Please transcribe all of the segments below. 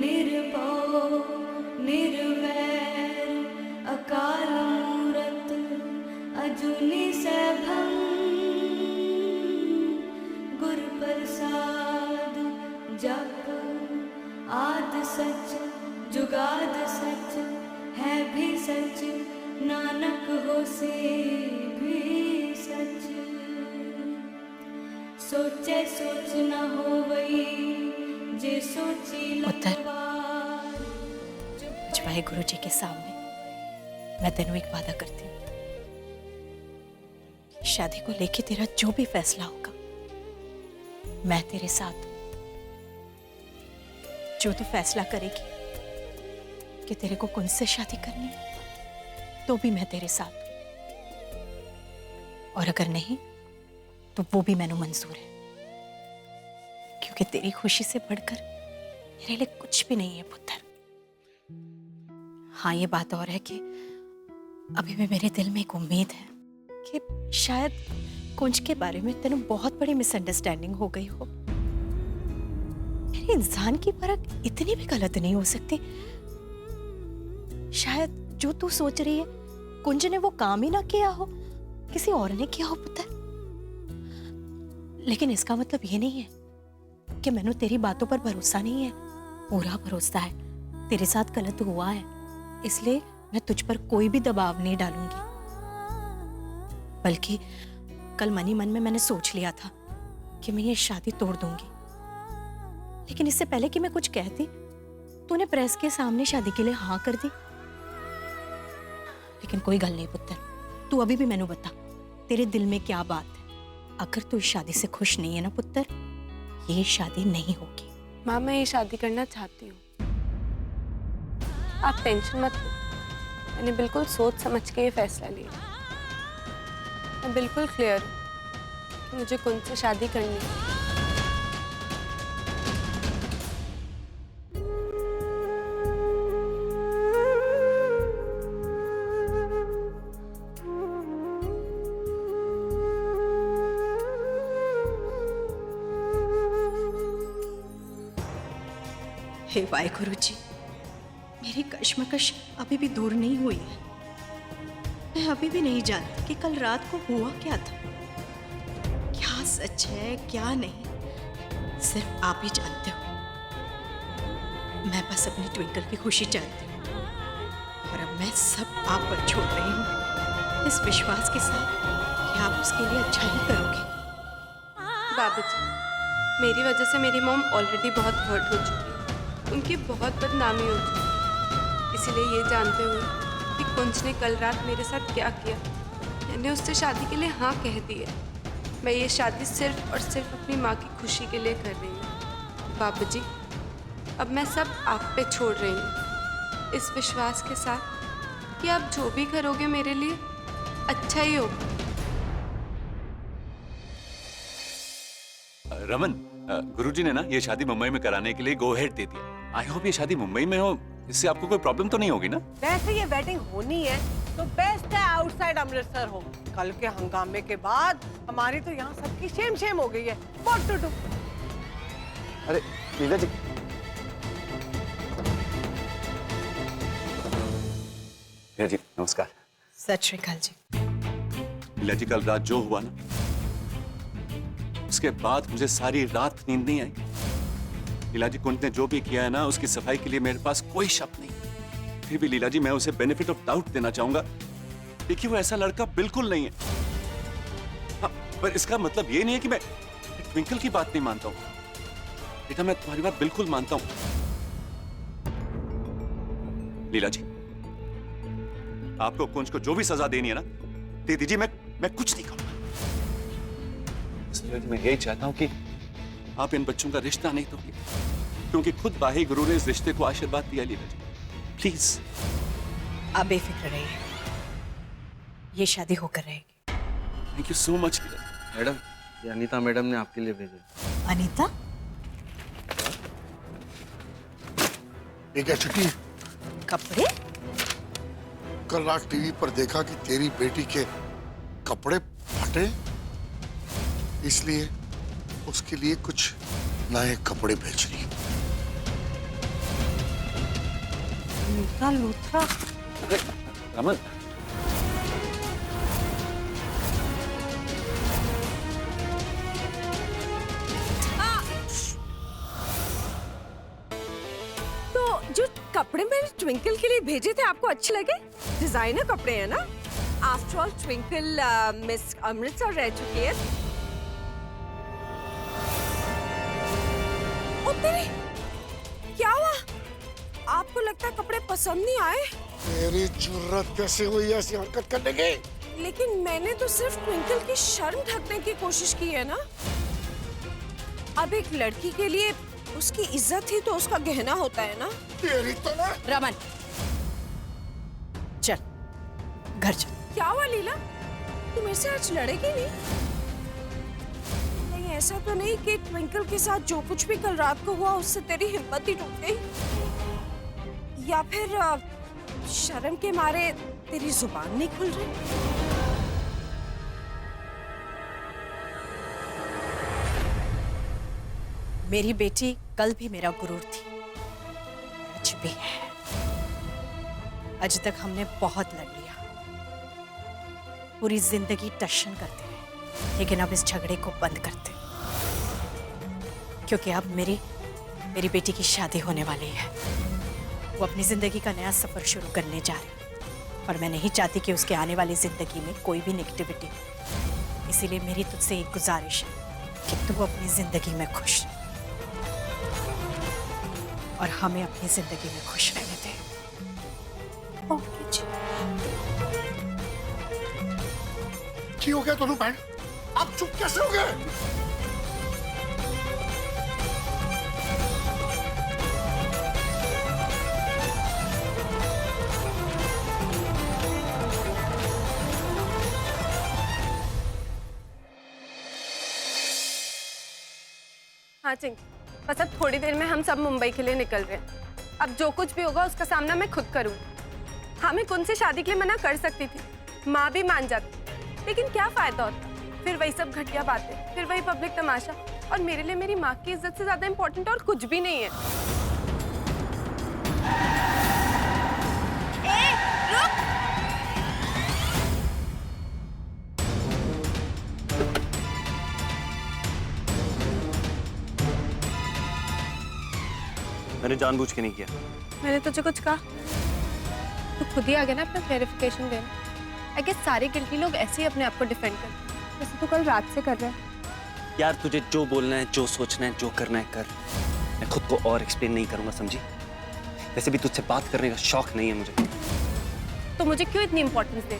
निर्भव निर्वैर अकाल मूरत अजूनी सैभं गुर प्रसाद जप आद सच जुगाद सच है भी सच नानक होसे भी सच। सोचे सोच न होवई जे सोची लखवार। जवाई गुरु जी के सामने मैं तेनों एक वादा करती हूँ, शादी को लेके तेरा जो भी फैसला होगा मैं तेरे साथ हूं। जो तू फैसला करेगी कि तेरे को कौन से शादी करनी है तो भी मैं तेरे साथ हूं, और अगर नहीं तो वो भी मैंने मंजूर है, क्योंकि तेरी खुशी से बढ़कर मेरे लिए कुछ भी नहीं है पुत्र। हाँ, ये बात और है कि अभी भी मेरे दिल में एक उम्मीद है कि शायद कुंज के बारे में तेनों बहुत बड़ी मिसअंडरस्टैंडिंग हो गई हो। मेरे इंसान की परख इतनी भी गलत नहीं हो सकती। शायद जो तू सोच रही है कुंज ने वो काम ही ना किया हो, किसी और ने किया हो पुत्र। लेकिन इसका मतलब ये नहीं है कि मैंने तेरी बातों पर भरोसा नहीं है। पूरा भरोसा है। तेरे साथ गलत हुआ है, इसलिए मैं तुझ पर कोई भी दबाव नहीं डालूंगी। बल्कि कल मन ही मन में मैंने सोच लिया था कि मैं ये शादी तोड़ दूंगी, लेकिन इससे पहले कि मैं कुछ कहती तूने प्रेस के सामने शादी के लिए हाँ कर दी। लेकिन कोई गल नहीं पुत्र, तू अभी भी मैनू बता तेरे दिल में क्या बात है। अगर तू इस शादी से खुश नहीं है ना पुत्र, ये शादी नहीं होगी। माँ, मैं ये शादी करना चाहती हूँ, आप टेंशन मत लो। मैंने बिल्कुल सोच समझ के ये फैसला लिया। मैं बिल्कुल क्लियर हूँ कि मुझे कुंज से शादी करनी है। हे वाहिगुरु जी, मेरी कश्मकश अभी भी दूर नहीं हुई है। मैं अभी भी नहीं जानती कि कल रात को हुआ क्या था। क्या सच है क्या नहीं, सिर्फ आप ही जानते हो। मैं बस अपनी ट्विंकल की खुशी चाहती हूँ, और अब मैं सब आप पर छोड़ रही हूँ, इस विश्वास के साथ कि आप उसके लिए अच्छा ही करोगे। बाबूजी, मेरी वजह से मेरी मॉम ऑलरेडी बहुत हर्ट हो चुकी है। उनकी बहुत बदनामी हो चुकी है। इसीलिए ये जानते हुए कि कुंज ने कल रात मेरे साथ क्या किया, मैंने उससे शादी के लिए हाँ कह दी है। मैं ये शादी सिर्फ और सिर्फ अपनी माँ की खुशी के लिए कर रही हूँ। बाबूजी, अब मैं सब आप पे छोड़ रही हूँ, इस विश्वास के साथ कि आप जो भी करोगे मेरे लिए अच्छा ही होगा। रमन, गुरुजी ने ना ये शादी मुंबई में कराने के लिए गो हेड दे दिया। आई होप ये शादी मुंबई में हो, इससे आपको कोई प्रॉब्लम तो नहीं होगी ना? वैसे ये वेडिंग होनी है तो बेस्ट है आउटसाइड अमृतसर हो। कल के हंगामे के बाद हमारी तो यहाँ सबकी शेम शेम हो गई है। What to do? अरे लीला जी, लीला जी नमस्कार। सत श्री अकाल जी। लीला जी, कल रात जो हुआ ना, उसके बाद मुझे सारी रात नींद नहीं आई। लीला जी, कुंज ने जो भी किया है ना, उसकी सफाई के लिए मेरे पास कोई शक नहीं। फिर भी लीला जी, मैं उसे बेनिफिट ऑफ डाउट देना चाहूंगा। देखिए, वो ऐसा लड़का बिल्कुल नहीं है। हाँ, पर इसका मतलब ये नहीं है कि मैं ट्विंकल की बात नहीं मानता हूं। बेटा, मैं तुम्हारी बात बिल्कुल मानता हूं। लीला जी, आपको कुंज को जो भी सजा देनी है ना, दे दीजिए। मैं कुछ नहीं कहूंगा। लीला जी, मैं यही चाहता हूं कि आप इन बच्चों का रिश्ता नहीं तोड़िए, क्योंकि खुद वाहिगुरु ने इस रिश्ते को आशीर्वाद दिया। लीला जी, प्लीज। आप बेफिक्र रहिए, ये शादी होकर रहेगी। Thank you so much Leela. Madam, ये अनीता मैडम ने आपके लिए भेजा। अनीता? ये क्या छुट्टी? कपड़े? कल रात टीवी पर देखा कि तेरी बेटी के कपड़े फटे, इसलिए उसके लिए कुछ नए कपड़े भेज रही हूं। मीठा लूथरा। अरे रमन, तो जो कपड़े मैंने ट्विंकल के लिए भेजे थे आपको अच्छे लगे? डिजाइनर कपड़े हैं ना? After all twinkle miss Amritsar रह चुकी है। ओ तेरी, क्या हुआ? आपको लगता है कपड़े पसंद नहीं आए? तेरी जुर्रत कैसे हुई ऐसी हरकत करने की? लेकिन मैंने तो सिर्फ ट्विंकल की शर्म ढकने की कोशिश की है ना। अब एक लड़की के लिए उसकी इज्जत ही तो उसका गहना होता है ना। तेरी तो ना। रमन, चल घर चल। क्या हुआ लीला, तुम ऐसे आज लड़ेगी नहीं? नहीं ऐसा तो नहीं कि ट्विंकल के साथ जो कुछ भी कल रात को हुआ उससे तेरी हिम्मत ही टूट गई, या फिर शर्म के मारे तेरी जुबान नहीं खुल रही? मेरी बेटी कल भी मेरा गुरूर थी, आज भी है। आज तक हमने बहुत लड़ लिया, पूरी जिंदगी टशन करते रहे, लेकिन अब इस झगड़े को बंद करते, क्योंकि अब मेरी बेटी की शादी होने वाली है। वो अपनी जिंदगी का नया सफर शुरू करने जा रही है और मैं नहीं चाहती कि उसके आने वाली जिंदगी में कोई भी नेगेटिविटी हो। इसीलिए मेरी तुझसे एक गुजारिश है कि तू अपनी जिंदगी में खुश रह और हमें अपनी जिंदगी में खुश रहने दे। ओके जी। की हो गया दोनों बहन? आप चुप कैसे हो गए? हाँ चिंकी, बस अब थोड़ी देर में हम सब मुंबई के लिए निकल रहे हैं। अब जो कुछ भी होगा उसका सामना मैं खुद करूँगी। हाँ, मैं कुंज से शादी के लिए मना कर सकती थी, माँ भी मान जाती, लेकिन क्या फायदा होता? फिर वही सब घटिया बातें, फिर वही पब्लिक तमाशा, और मेरे लिए मेरी माँ की इज्जत से ज्यादा इम्पोर्टेंट और कुछ भी नहीं है। मैंने जानबूझ के नहीं किया। मैंने तुझे कुछ कहा? तू खुद ही आ गया ना अपना क्लैरिफिकेशन देने। आई गेस सारे गिल्टी लोग ऐसे ही अपने आप को डिफेंड करते हैं, जैसे तू कल रात से कर रहा है। यार तुझे जो बोलना है, जो सोचना है, जो करना है कर। मैं खुद को और एक्सप्लेन नहीं करूंगा, समझी? वैसे भी तुझसे बात करने का शौक नहीं है मुझे। तो मुझे क्यों इतनी इंपॉर्टेंस दे?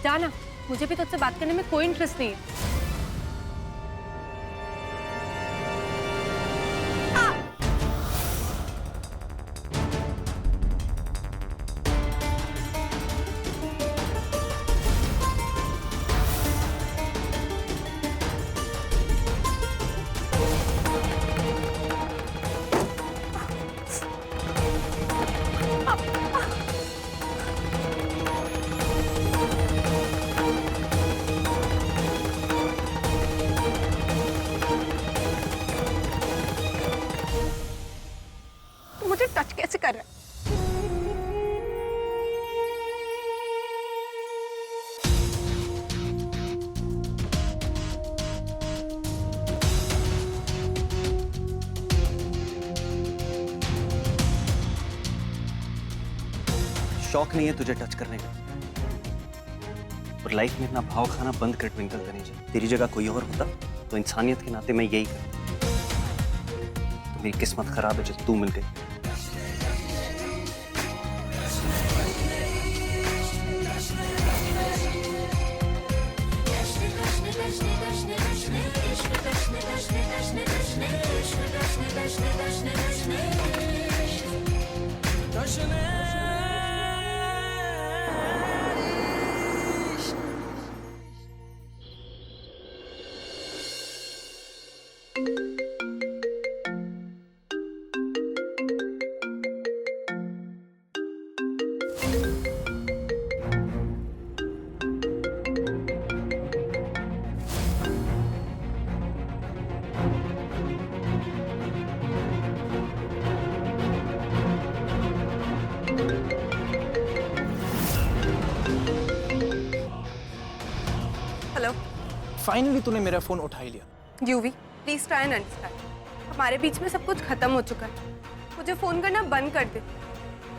जाना, मुझे भी तुझसे बात करने में कोई इंटरेस्ट नहीं है। मुझे टच कैसे कर रहा है? शौक नहीं है तुझे टच करने का, और लाइफ में इतना भाव खाना बंद कर ट्विंकल करनी चाहिए। तेरी जगह कोई और होता तो इंसानियत के नाते मैं यही करता। तो मेरी किस्मत खराब है जो तू मिल गई। फाइनली तूने मेरा फोन उठा ही लिया। UV please try and understand, हमारे बीच में सब कुछ खत्म हो चुका है। मुझे फोन करना बंद कर दे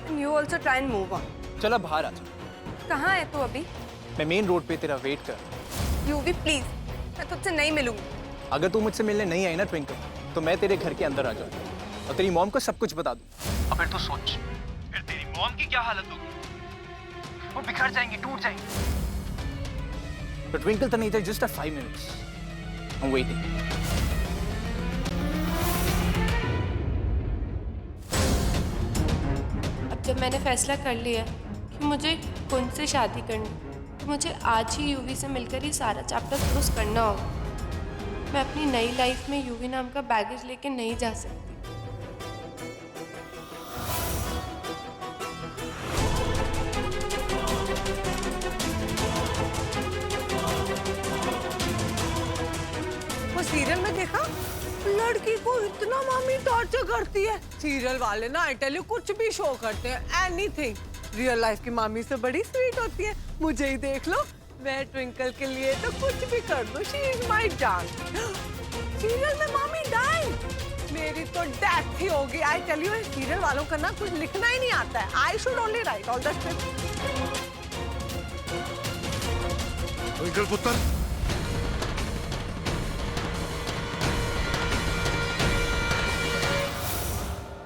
and you also try and move on. चला बाहर आ जा। कहाँ है तू अभी? मैं मेन रोड पे तेरा वेट कर। यूवी प्लीज, मैं तुझसे नहीं मिलूंगी। अगर तू मुझसे मिलने नहीं आई ना ट्विंकल, तो मैं तेरे घर के अंदर आ जाऊंगा और तेरी मॉम को सब कुछ बता दूं। अब फिर तू सोच, फिर तेरी मॉम की क्या हालत होगी? वो बिखर जाएंगी, टूट जाएंगी। तो twinkle तनीजा, just 5 minutes. I'm waiting. अब जब मैंने फैसला कर लिया कि मुझे कुंज से शादी करनी, तो मुझे आज ही यूवी से मिलकर ही सारा चैप्टर क्लोज करना होगा। मैं अपनी नई लाइफ में यूवी नाम का बैगेज लेके नहीं जा सकती। वो सीरियल में देखा, लड़की को इतना मामी टॉर्चर करती है। सीरियल वाले ना आई टेल यू कुछ भी शो करते हैं, एनीथिंग। रियल लाइफ की मामी से बड़ी स्वीट होती है। मुझे ही देख लो, मैं ट्विंकल के लिए तो कुछ भी कर दूं। शी इज माय जान। सीरियल में मामी डाइंग, मेरी तो डेथ ही होगी। आई टेल यू, सीरियल वालों का ना कुछ लिखना ही नहीं आता है। I should only right all the script. Twinkle पुत्र,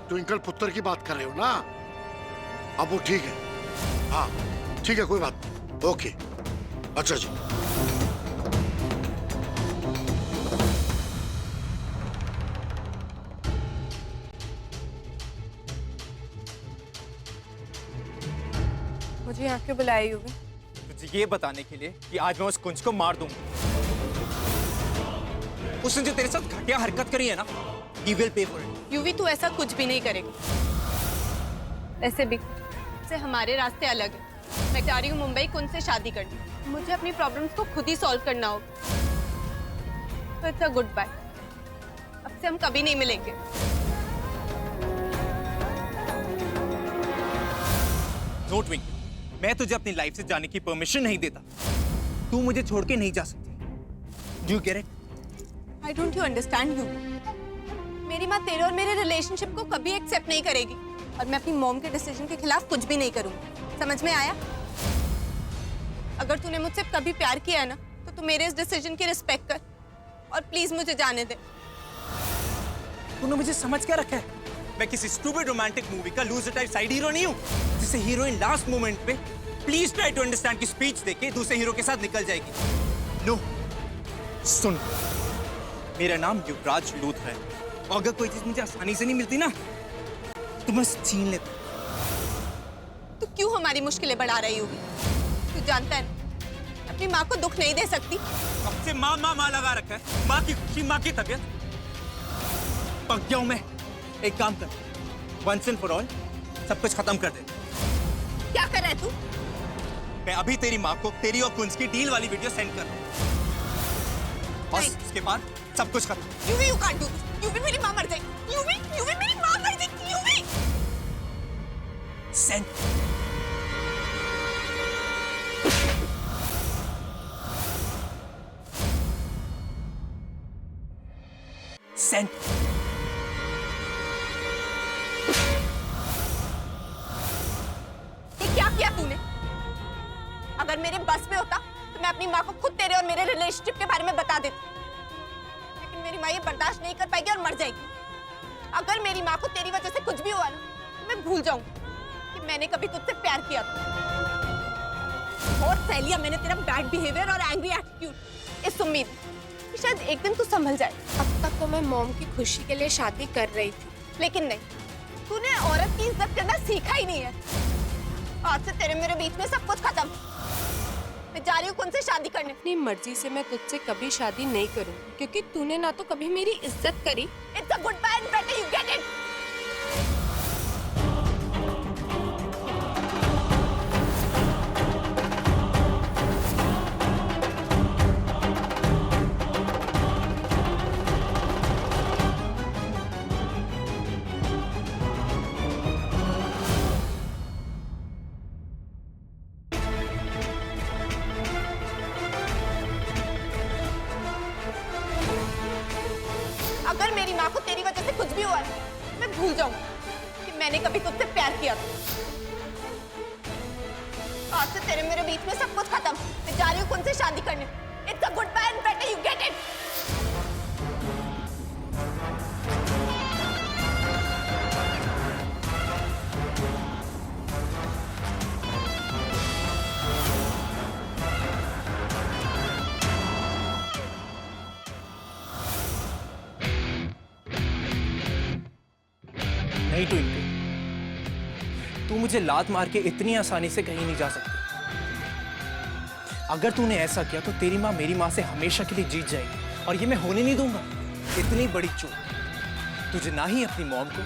ट्विंकल पुत्र की बात कर रहे हो ना? अब वो ठीक है। हाँ ठीक है, कोई बात नहीं। ओके, अच्छा जी। मुझे यहाँ क्यों बुलाया यूवी? तुझे ये बताने के लिए कि आज मैं उस कुंज को मार दूंगा। उसने जो तेरे साथ घटिया हरकत करी है ना, he will pay for it. UV, तू ऐसा कुछ भी नहीं करेगा। ऐसे भी से हमारे रास्ते अलग है। मैं जा रही हूँ मुंबई कुंज से शादी करने। मुझे अपनी प्रॉब्लम्स को खुद ही सॉल्व करना होगा। तो इट्स अ गुड बाय। अब से हम कभी नहीं मिलेंगे। नो ट्विंकल, मैं तुझे अपनी लाइफ से जाने की परमिशन नहीं देता। तू मुझे छोड़ के नहीं जा सकती। Do you get it? I don't you understand you? मेरी माँ तेरे और मेरे रिलेशनशिप को कभी एक्सेप्ट नहीं करेगी और मैं अपनी मॉम के डिसीजन के खिलाफ कुछ भी नहीं करूंगी। समझ में आया? अगर तूने मुझसे कभी प्यार किया है ना, तो तू मेरे इस डिसीजन की रिस्पेक्ट कर और प्लीज मुझे जाने दे। तूने मुझे समझ क्या रखा है? मैं किसी स्टूपिड रोमांटिक मूवी का लूजर टाइप साइड हीरो नहीं हूँ, जिसे हीरोइन लास्ट मोमेंट पे प्लीज ट्राई टू अंडरस्टैंड की स्पीच देके दूसरे हीरो के साथ निकल जाएगी। नो, सुन, मेरा नाम युवराज लूथरा है। अगर कोई चीज मुझे आसानी से नहीं मिलती ना, तो मैं छीन लेता। तू क्यों हमारी मुश्किलें बढ़ा रही होगी? तू जानता है अपनी माँ को दुख नहीं दे सकती। अब से माँ माँ माँ लगा रखा है। माँ की खुशी, माँ की तबीयत। पक गया हूं मैं। एक काम कर, वंस एंड फॉर ऑल सब कुछ खत्म कर दे। क्या कर रहा है तू? मैं अभी तेरी माँ को तेरी और कुंज की डील वाली वीडियो सेंड कर रहा हूं। बस उसके बाद सब कुछ खत्म। UV, you can't do this. UV, मेरी माँ मर जाएगी। यूवी, यूवी, मेरी माँ मर जाएगी। UV, send. सेंड। ये क्या किया तूने? अगर मेरे बस में होता तो मैं अपनी माँ को खुद तेरे और मेरे रिलेशनशिप के बारे में बता देती, लेकिन मेरी माँ ये बर्दाश्त नहीं कर पाएगी और मर जाएगी। अगर मेरी माँ को तेरी वजह से कुछ भी हुआ ना, तो मैं भूल जाऊंगी कि मैंने कभी तुझसे प्यार किया था। और सह लिया मैंने तेरा बैड बिहेवियर और एंग्री एटीट्यूड इस उम्मीद कि शायद एक दिन तू संभल जाए। अब तक तो मैं मॉम की खुशी के लिए शादी कर रही थी, लेकिन नहीं, तूने औरत की इज्जत करना सीखा ही नहीं है। आज से तेरे मेरे बीच में सब कुछ खत्म। मैं जा रही हूँ उनसे शादी करने। अपनी मर्जी से मैं तुझसे कभी शादी नहीं करूंगी, क्योंकि तूने ना तो कभी मेरी इज्जत करी। It's a good bye and better you get it. भूल जाऊं कि मैंने कभी तुझसे प्यार किया था। आज से तेरे मेरे बीच में सब कुछ खत्म। मैं जा रही हूँ कुन से शादी करने। It's a good bye and better you get it. नहीं ट्विंकल, तू मुझे लात मार के इतनी आसानी से कहीं नहीं जा सकती। अगर तूने ऐसा किया तो तेरी माँ मेरी माँ से हमेशा के लिए जीत जाएगी और ये मैं होने नहीं दूंगा। इतनी बड़ी चोट तुझे ना ही अपनी मॉम को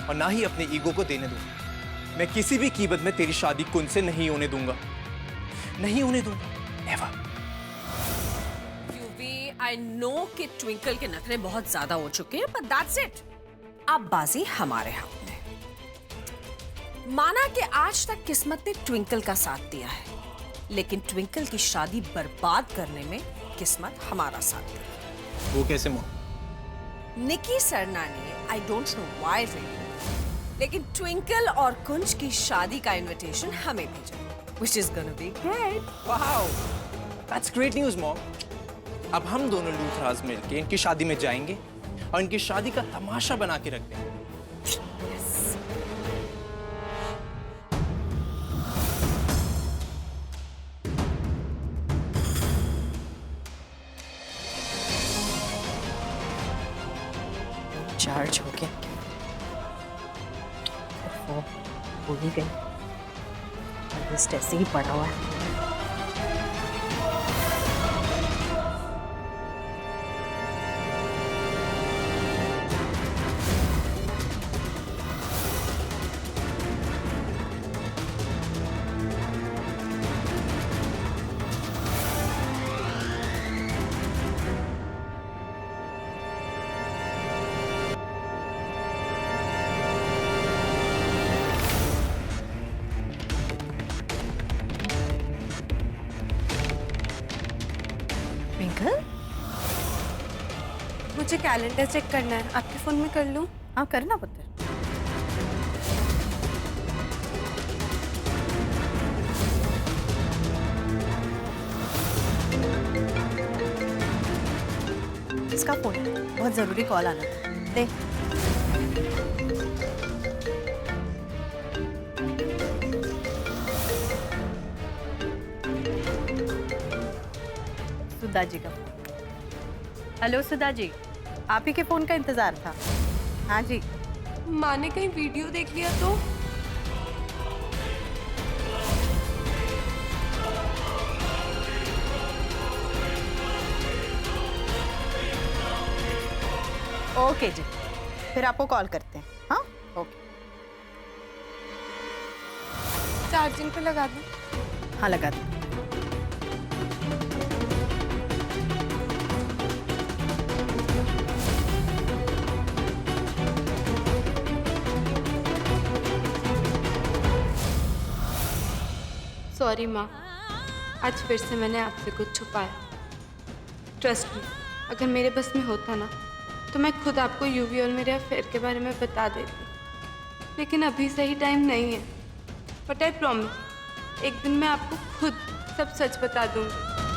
और ना ही अपने ईगो को देने दूंगा। मैं किसी भी कीमत में तेरी शादी कुन से नहीं होने दूंगा, नहीं होने दूंगा, नेवर। आई नो कि ट्विंकल के नखरे बहुत ज्यादा हो चुके हैं, but that's it. अब बाजी हमारे हाथ में। माना कि आज तक किस्मत ने ट्विंकल का साथ दिया है, लेकिन ट्विंकल की शादी बर्बाद करने में किस्मत हमारा साथ दिया। वो कैसे मॉम? निकी सरना ने आई डोंट नो व्हाई लेकिन ट्विंकल और कुंज की शादी का इनविटेशन हमें भेजा, which is gonna be great. Wow, that's great news mom. अब हम दोनों लूथराज मिलके इनकी शादी में जाएंगे और इनकी शादी का तमाशा बना के रख देंगे। चार्ज हो गया। वो हो ही गई और लिस्ट ऐसे ही पड़ा हुआ है। मुझे कैलेंडर चेक करना है, आपके फोन में कर लूं? हाँ करना पुत्र। इसका फोन है, बहुत जरूरी कॉल आना था। दे। सुधा जी का। हेलो सुधा जी, आप ही के फोन का इंतजार था। हाँ जी। माँ ने कहीं वीडियो देख लिया तो? ओके जी, फिर आपको कॉल करते हैं। हाँ ओके। चार्जिंग पे लगा दूं? हाँ लगा दो। सॉरी माँ, आज फिर से मैंने आपसे कुछ छुपाया। ट्रस्ट मी, अगर मेरे बस में होता ना तो मैं खुद आपको यूवी और मेरे अफेयर के बारे में बता देती, लेकिन अभी सही टाइम नहीं है। बट आई प्रॉमिस, एक दिन मैं आपको खुद सब सच बता दूंगी।